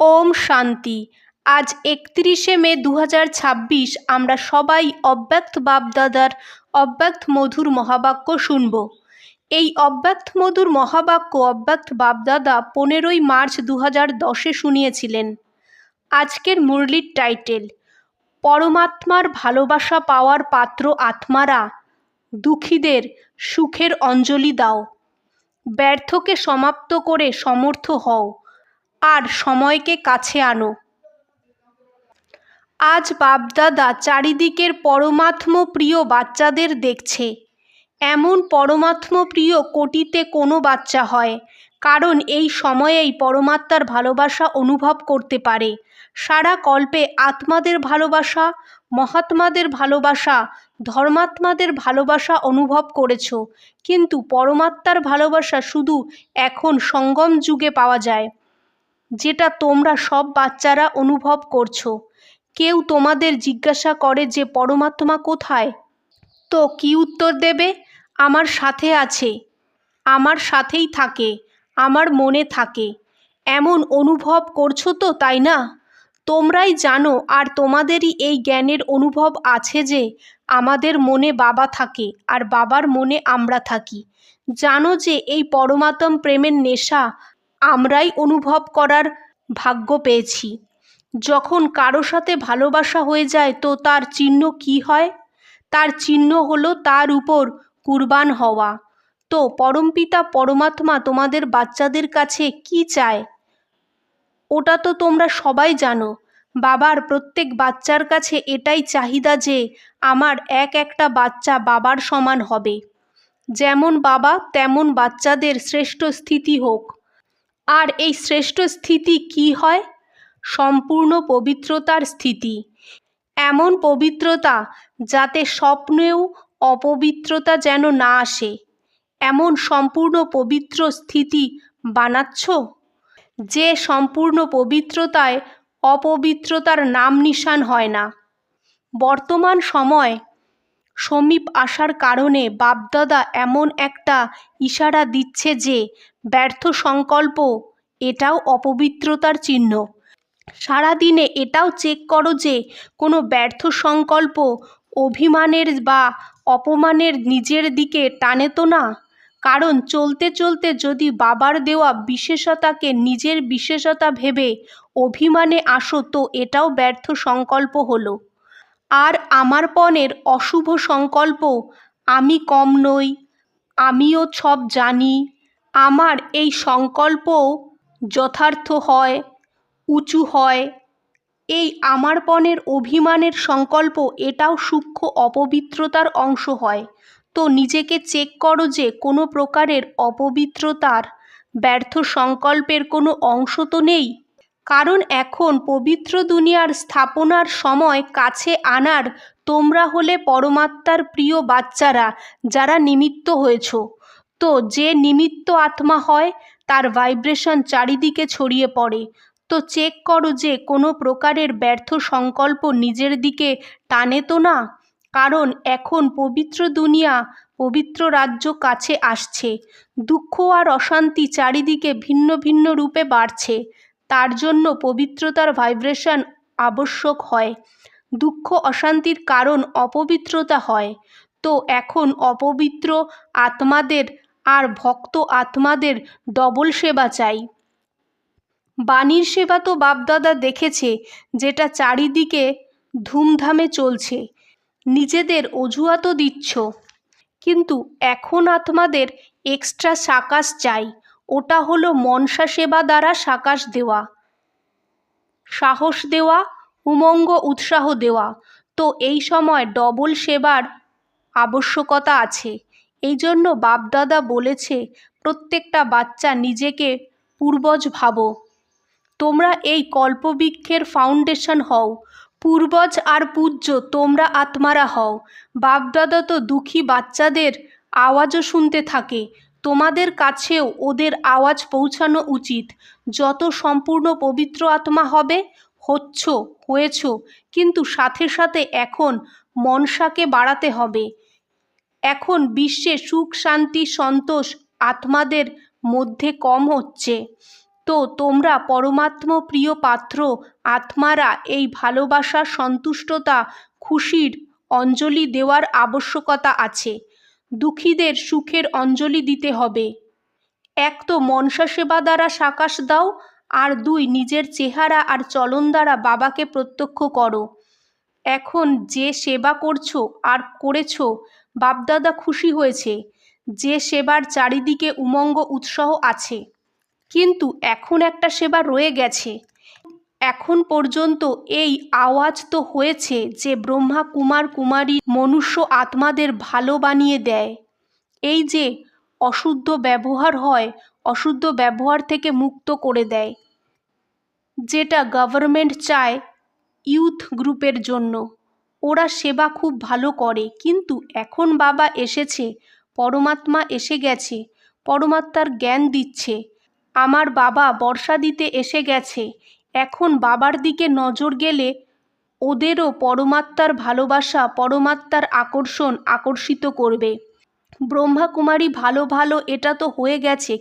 ওম শান্তি। আজ ৩১শে মে ২০২৬ আমরা সবাই অব্যক্ত বাপদাদার অব্যক্ত মধুর মহাবাক্য শুনব। এই অব্যক্ত মধুর মহাবাক্য অব্যক্ত বাপদাদা ১৫ই মার্চ ২০১০-এ শুনিয়েছিলেন। আজকের মুরলির টাইটেল, পরমাত্মার ভালোবাসা পাওয়ার পাত্র আত্মারা, দুঃখীদের সুখের অঞ্জলি দাও। ব্যর্থকে সমাপ্ত করে সমর্থ হও আর সময়কে কাছে আনো। আজ বাপদাদা চারিদিকের পরমাত্ম প্রিয় বাচ্চাদের দেখছে। এমন পরমাত্ম প্রিয় কোটিতে কোনো বাচ্চা হয়, কারণ এই সময়েই পরমাত্মার ভালোবাসা অনুভব করতে পারে। সারা কল্পে আত্মাদের ভালোবাসা, মহাত্মাদের ভালোবাসা, ধর্মাত্মাদের ভালোবাসা অনুভব করেছ, কিন্তু পরমাত্মার ভালোবাসা শুধু এখন সঙ্গম যুগে পাওয়া যায়, যেটা তোমরা সব বাচ্চারা অনুভব করছো। কেউ তোমাদের জিজ্ঞাসা করে যে পরমাত্মা কোথায়, তো কি উত্তর দেবে? আমার সাথে আছে, আমার সাথেই থাকে, আমার মনে থাকে। এমন অনুভব করছো তো, তাই না? তোমরাই জানো, আর তোমাদেরই এই জ্ঞানের অনুভব আছে যে আমাদের মনে বাবা থাকে আর বাবার মনে আমরা থাকি। জানো যে এই পরমাত্ম প্রেমের নেশা আমরাই অনুভব করার ভাগ্য পেয়েছি। যখন কারো সাথে ভালোবাসা হয়ে যায় তো তার চিহ্ন কি হয়? তার চিহ্ন হলো তার উপর কুরবান হওয়া। তো পরমপিতা পরমাত্মা তোমাদের বাচ্চাদের কাছে কি চায় ওটা তো তোমরা সবাই জানো। বাবার প্রত্যেক বাচ্চার কাছে এটাই চাহিদা যে আমার একটা বাচ্চা বাবার সমান হবে। যেমন বাবা তেমন বাচ্চাদের শ্রেষ্ঠ স্থিতি হোক। আর এই শ্রেষ্ঠ স্থিতি কি হয়? সম্পূর্ণ পবিত্রতার স্থিতি। এমন পবিত্রতা যাতে স্বপ্নেও অপবিত্রতা যেন না আসে, এমন সম্পূর্ণ পবিত্র স্থিতি বানাচ্ছ, যে সম্পূর্ণ পবিত্রতায় অপবিত্রতার নাম নিশান হয় না। বর্তমান সময় সমীপ আসার কারণে বাপদাদা এমন একটা ইশারা দিচ্ছে যে ব্যর্থ সংকল্প এটাও অপবিত্রতার চিহ্ন। সারাদিনে এটাও চেক করো যে কোনো ব্যর্থ সংকল্প অভিমানের বা অপমানের নিজের দিকে টানে তো না। কারণ চলতে চলতে যদি বাবার দেওয়া বিশেষতাকে নিজের বিশেষতা ভেবে অভিমানে আসো তো এটাও ব্যর্থ সংকল্প হলো। আর আমারপনের অশুভ সংকল্প, আমি কম নই, আমিও সব জানি, আমার এই সংকল্পও যথার্থ হয়, উঁচু হয়, এই আমারপনের অভিমানের সংকল্প এটাও সূক্ষ্ম অপবিত্রতার অংশ হয়। তো নিজেকে চেক করো যে কোনো প্রকারের অপবিত্রতার ব্যর্থ সংকল্পের কোনো অংশ তো নেই। কারণ এখন পবিত্র দুনিয়ার স্থাপনার সময় কাছে আনার তোমরা হলে পরমাত্মার প্রিয় বাচ্চারা, যারা নিমিত্ত হয়েছ। তো যে নিমিত্ত আত্মা হয় তার ভাইব্রেশন চারিদিকে ছড়িয়ে পড়ে। তো চেক করো যে কোনো প্রকারের ব্যর্থ সংকল্প নিজের দিকে টানে তো না। কারণ এখন পবিত্র দুনিয়া, পবিত্র রাজ্য কাছে আসছে। দুঃখ আর অশান্তি চারিদিকে ভিন্ন ভিন্ন রূপে বাড়ছে। তার জন্য পবিত্রতার ভাইব্রেশন আবশ্যক হয়। দুঃখ অশান্তির কারণ অপবিত্রতা হয়। তো এখন অপবিত্র আত্মাদের আর ভক্ত আত্মাদের ডবল সেবা চাই। বাণীর সেবা তো বাপদাদা দেখেছে, যেটা চারিদিকে ধুমধামে চলছে। নিজেদের অজুহাতও দিচ্ছ, কিন্তু এখন আত্মাদের এক্সট্রা সাকাশ চাই। ওটা হলো মনসা সেবা দ্বারা সাকাশ দেওয়া, সাহস দেওয়া, উমঙ্গ উৎসাহ দেওয়া। তো এই সময় ডবল সেবার আবশ্যকতা আছে। এই জন্য বাপদাদা বলেছে প্রত্যেকটা বাচ্চা নিজেকে পূর্বজ ভাবো। তোমরা এই কল্পবৃক্ষের ফাউন্ডেশন হও। পূর্বজ আর পূজ্য তোমরা আত্মারা হও। বাপদাদা তো দুঃখী বাচ্চাদের আওয়াজও শুনতে থাকে। তোমাদের কাছেও ওদের আওয়াজ পৌঁছানো উচিত। যত সম্পূর্ণ পবিত্র আত্মা হবে, হয়েছ, কিন্তু সাথে সাথে এখন মনসাকে বাড়াতে হবে। এখন বিশ্বে সুখ শান্তি সন্তোষ আত্মাদের মধ্যে কম হচ্ছে। তো তোমরা পরমাত্ম প্রিয় পাত্র আত্মারা এই ভালোবাসা, সন্তুষ্টতা, খুশির অঞ্জলি দেওয়ার আবশ্যকতা আছে। দুঃখীদের সুখের অঞ্জলি দিতে হবে। এক তো মনসা সেবা দ্বারা সাকাশ দাও, আর দুই নিজের চেহারা আর চলন দ্বারা বাবাকে প্রত্যক্ষ করো। এখন যে সেবা করছো আর করেছো, বাপদাদা খুশি হয়েছে। যে সেবার চারিদিকে উমঙ্গ উৎসাহ আছে। কিন্তু এখন একটা সেবা রয়ে গেছে। এখন পর্যন্ত এই আওয়াজ তো হয়েছে যে ব্রহ্মা কুমার কুমারী মনুষ্য আত্মাদের ভালো বানিয়ে দেয়। এই যে অশুদ্ধ ব্যবহার হয়, অশুদ্ধ ব্যবহার থেকে মুক্ত করে দেয়, যেটা গভর্নমেন্ট চায় ইউথ গ্রুপের জন্য। ওরা সেবা খুব ভালো করে। কিন্তু এখন বাবা এসেছে, পরমাত্মা এসে গেছে, পরমাত্মার জ্ঞান দিচ্ছে। আমার বাবা বর্ষা দিতে এসে গেছে। এখন বাবার দিকে নজর গেলে ওদেরও পরমাত্মার ভালোবাসা, পরমাত্মার আকর্ষণ আকর্ষিত করবে। ব্রহ্মা কুমারী ভালো ভালো এটা তো হয়ে গেছে,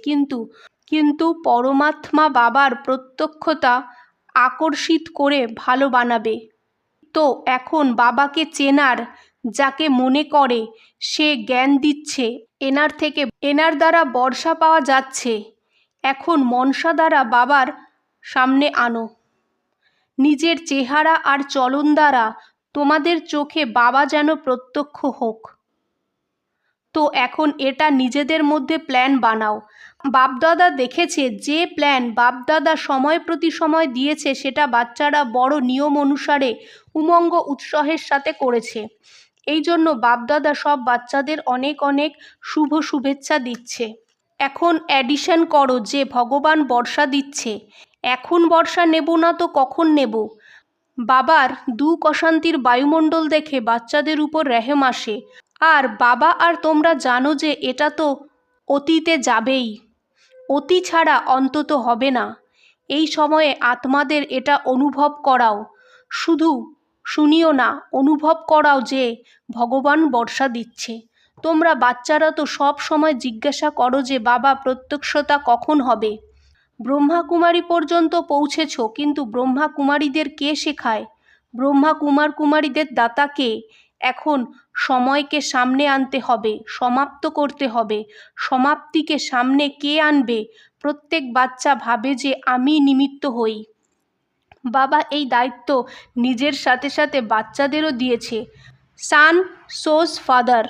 কিন্তু পরমাত্মা বাবার প্রত্যক্ষতা আকর্ষিত করে ভালো বানাবে। তো এখন বাবাকে চেনার যাকে মনে করে সে জ্ঞান দিচ্ছে। এনার দ্বারা বর্ষা পাওয়া যাচ্ছে। এখন মনসা দ্বারা বাবার সামনে আনো। নিজের চেহারা আর চলন দ্বারা তোমাদের চোখে বাবা যেন প্রত্যক্ষ হোক। তো এখন এটা নিজেদের মধ্যে প্ল্যান বানাও। বাপদাদা দেখেছে যে প্ল্যান বাপদাদা সময় প্রতি সময় দিয়েছে সেটা বাচ্চারা বড় নিয়ম অনুসারে উমঙ্গ উৎসাহের সাথে করেছে। এই জন্য বাপদাদা সব বাচ্চাদের অনেক অনেক শুভ শুভেচ্ছা দিচ্ছে। এখন অ্যাডিশন করো যে ভগবান বর্ষা দিচ্ছে। এখন বর্ষা নেব না তো কখন নেব? বাবার দুঃখ অশান্তির বায়ুমণ্ডল দেখে বাচ্চাদের উপর রেহেম আসে। আর বাবা আর তোমরা জানো যে এটা তো অতীতে যাবেই। অতি ছাড়া অন্তত হবে না। এই সময়ে আত্মাদের এটা অনুভব করাও। শুধু শুনিও না, অনুভব করাও যে ভগবান বর্ষা দিচ্ছে। তোমরা বাচ্চারা তো সব সময় জিজ্ঞাসা করো যে বাবা প্রত্যক্ষতা কখন হবে। ব্রহ্মা কুমারী পর্যন্ত পৌঁছেছ, কিন্তু ব্রহ্মা কুমারীদের কে শেখায়? ব্রহ্মা কুমার কুমারীদের দাতা কে? এখন সময়কে সামনে আনতে হবে, সমাপ্ত করতে হবে। সমাপ্তিকে সামনে কে আনবে? প্রত্যেক বাচ্চা ভাবে যে আমি নিমিত্ত হই। বাবা এই দায়িত্ব নিজের সাথে সাথে বাচ্চাদেরও দিয়েছে। সান সোজ ফাদার।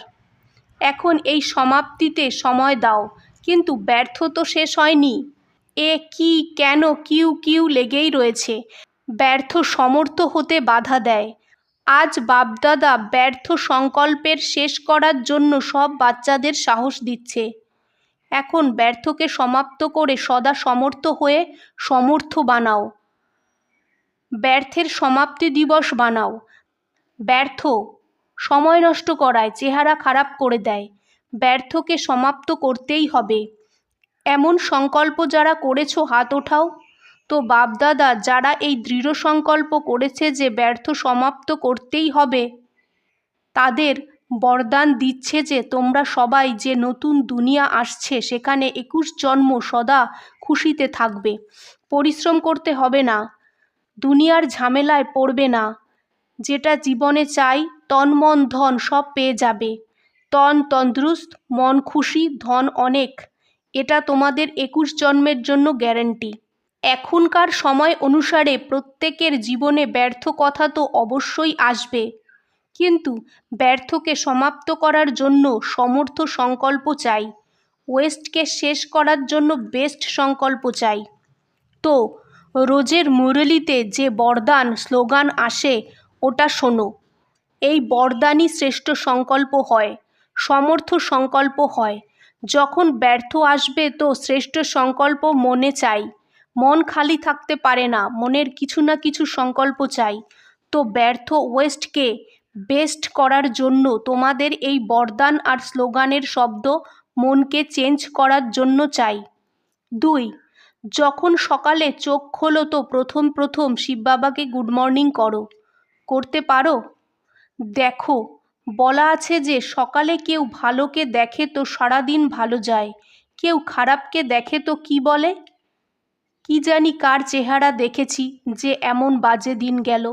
এখন এই সমাপ্তিতে সময় দাও। কিন্তু ব্যর্থ তো শেষ হয়নি। কি কেন কিউ কিউ লেগেই রয়েছে। ব্যর্থ সমর্থ হতে বাধা দেয়। আজ বাপদাদা ব্যর্থ সংকল্পের শেষ করার জন্য সব বাচ্চাদের সাহস দিচ্ছে। এখন ব্যর্থকে সমাপ্ত করে সদা সমর্থ হয়ে সমর্থ বানাও। ব্যর্থের সমাপ্তি দিবস বানাও। ব্যর্থ সময় নষ্ট করায়, চেহারা খারাপ করে দেয়। ব্যর্থকে সমাপ্ত করতেই হবে। এমন সংকল্প যারা করেছো হাত ওঠাও। তো বাপদাদা যারা এই দৃঢ় সংকল্প করেছে যে ব্যর্থ সমাপ্ত করতেই হবে, তাদের বরদান দিচ্ছে যে তোমরা সবাই যে নতুন দুনিয়া আসছে সেখানে 21 জন্ম সদা খুশিতে থাকবে। পরিশ্রম করতে হবে না, দুনিয়ার ঝামেলায় পড়বে না। যেটা জীবনে চাই তন মন ধন সব পেয়ে যাবে। তন তন্দুরুস্ত, মন খুশি, ধন অনেক। এটা তোমাদের 21 জন্মের জন্য গ্যারান্টি। এখনকার সময় অনুসারে প্রত্যেকের জীবনে ব্যর্থ কথা তো অবশ্যই আসবে, কিন্তু ব্যর্থকে সমাপ্ত করার জন্য সমর্থ সংকল্প চাই। ওয়েস্টকে শেষ করার জন্য বেস্ট সংকল্প চাই। তো রোজের মুরলিতে যে বরদান স্লোগান আসে ওটা শোনো। এই বরদানই শ্রেষ্ঠ সংকল্প হয়, সমর্থ সংকল্প হয়। যখন ব্যর্থ আসবে তো শ্রেষ্ঠ সংকল্প মনে চাই। মন খালি থাকতে পারে না, মনের কিছু না কিছু সংকল্প চাই। তো ব্যর্থ ওয়েস্টকে বেস্ট করার জন্য তোমাদের এই বরদান আর স্লোগানের শব্দ মনকে চেঞ্জ করার জন্য চাই। 2. যখন সকালে চোখ খোলো তো প্রথম শিব বাবাকে গুড মর্নিং করো। করতে পারো? দেখো, বলা আছে যে সকালে কেউ ভালোকে দেখে তো সারাদিন ভালো যায়, কেউ খারাপকে দেখে তো কি বলে? কি জানি কার চেহারা দেখেছি যে এমন বাজে দিন গেল।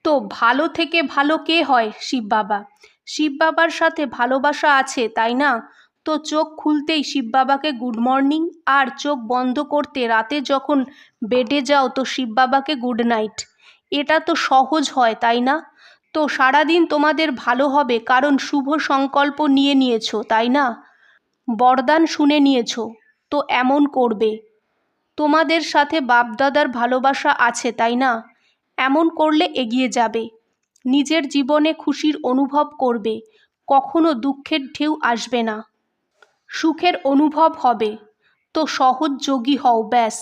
তো ভালো থেকে ভালো কে হয়? শিব বাবা। শিব বাবার সাথে ভালোবাসা আছে, তাই না? তো চোখ খুলতেই শিব বাবাকে গুড মর্নিং, আর চোখ বন্ধ করতে রাতে যখন বেডে যাও তো শিব বাবাকে গুড নাইট। এটা তো সহজ হয়, তাই না? তো সারাদিন তোমাদের ভালো হবে, কারণ শুভ সংকল্প নিয়ে নিয়েছো, তাই না? বরদান শুনে নিয়েছো, তো এমন করবে। তোমাদের সাথে বাপদাদার ভালোবাসা আছে, তাই না? এমন করলে এগিয়ে যাবে, নিজের জীবনে খুশির অনুভব করবে, কখনো দুঃখের ঢেউ আসবে না, সুখের অনুভব হবে। তো সহজ যোগী হও, ব্যাস।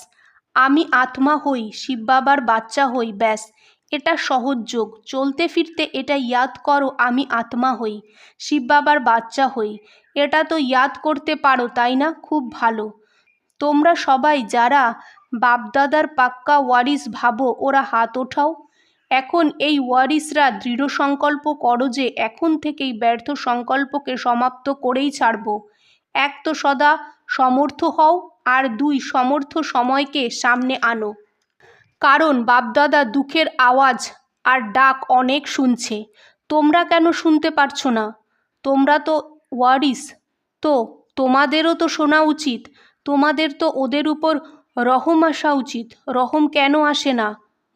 আমি আত্মা হই, শিব বাবার বাচ্চা হই, ব্যাস। এটা সহজ যোগ। চলতে ফিরতে এটা ইয়াদ করো, আমি আত্মা হই, শিব বাবার বাচ্চা হই। এটা তো ইয়াদ করতে পারো, তাই না? খুব ভালো। তোমরা সবাই যারা বাপদাদার পাক্কা ওয়ারিস ভাবো, ওরা হাত ওঠাও। এখন এই ওয়ারিসরা দৃঢ় সংকল্প করো যে এখন থেকেই ব্যর্থ সংকল্পকে সমাপ্ত করেই ছাড়ব। এক, তো সদা সমর্থ হও, আর দুই, সমর্থ সময়কে সামনে আনো। কারণ বাপদাদা দুঃখের আওয়াজ আর ডাক অনেক শুনছে, তোমরা কেন শুনতে পারছো না? তোমরা তো ওয়ারিস, তো তোমাদেরও তো শোনা উচিত। তোমাদের তো ওদের উপর রহম আসা উচিত। রহম কেন আসে না?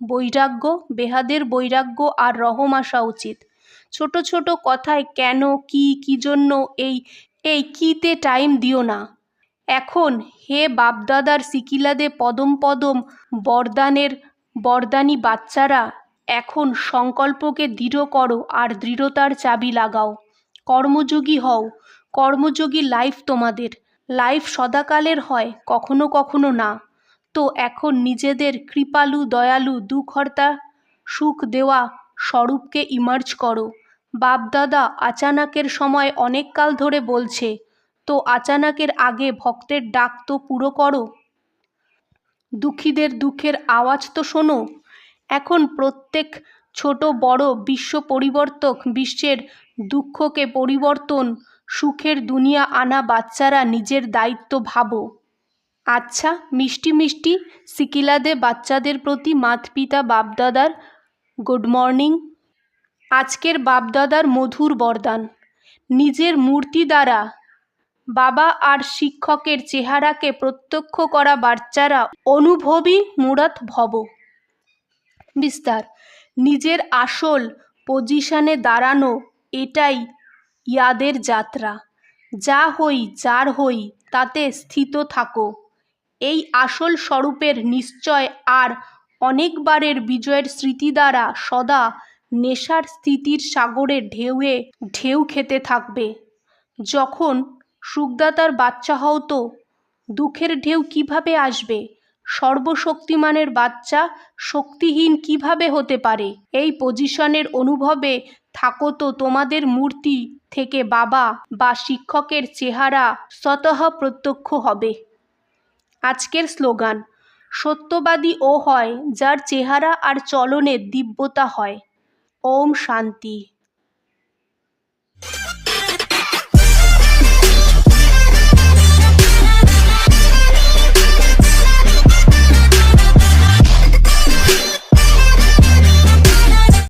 বৈরাগ্য, বেহাদের বৈরাগ্য আর রহম আসা উচিত। ছোট ছোট কথায় কেন, কি জন্য, এই কিতে টাইম দিও না। এখন হে বাপদাদার সিকিলাদে পদম পদম বরদানি বাচ্চারা, এখন সংকল্পকে দৃঢ় করো আর দৃঢ়তার চাবি লাগাও। কর্মযোগী হও। কর্মযোগী লাইফ তোমাদের। লাইফ সদাকালের হয়, কখনো কখনো না। তো এখন নিজেদের কৃপালু দয়ালু দুঃখহর্তা সুখ দেওয়া স্বরূপকে ইমার্জ করো। বাপদাদা আচানকের সময় অনেক কাল ধরে বলছে, তো আচানকের আগে ভক্তের ডাক তো পুরো করো। দুঃখীদের দুঃখের আওয়াজ তো শোনো। এখন প্রত্যেক ছোট বড় বিশ্ব পরিবর্তক, বিশ্বের দুঃখকে পরিবর্তন, সুখের দুনিয়া আনা বাচ্চারা নিজের দায়িত্ব ভাবো। আচ্ছা, মিষ্টি মিষ্টি সিকিলাদে বাচ্চাদের প্রতি মাতপিতা বাপদাদার গুড মর্নিং। আজকের বাপদাদার মধুর বরদান, নিজের মূর্তি দ্বারা বাবা আর শিক্ষকের চেহারাকে প্রত্যক্ষ করা বাচ্চারা অনুভবী মুরাত ভব। বিস্তার, নিজের আসল পজিশনে দাঁড়ানো, এটাই ইয়াদের যাত্রা। যা হই যার হই তাতে স্থিত থাকো। এই আসল স্বরূপের নিশ্চয় আর অনেকবারের বিজয়ের স্মৃতি দ্বারা সদা নেশার স্থিতির সাগরে ঢেউ খেতে থাকবে। যখন সুখদাতার বাচ্চা হও তো দুঃখের ঢেউ কিভাবে আসবে? সর্বশক্তিমানের বাচ্চা শক্তিহীন কিভাবে হতে পারে? এই পজিশনের অনুভবে থাকো তো তোমাদের মূর্তি থেকে বাবা বা শিক্ষকের চেহারা স্বতঃ প্রত্যক্ষ হবে। আজকের স্লোগান, সত্যবাদী ও হয় যার চেহারা আর চলনে দিব্যতা হয়। ওম শান্তি।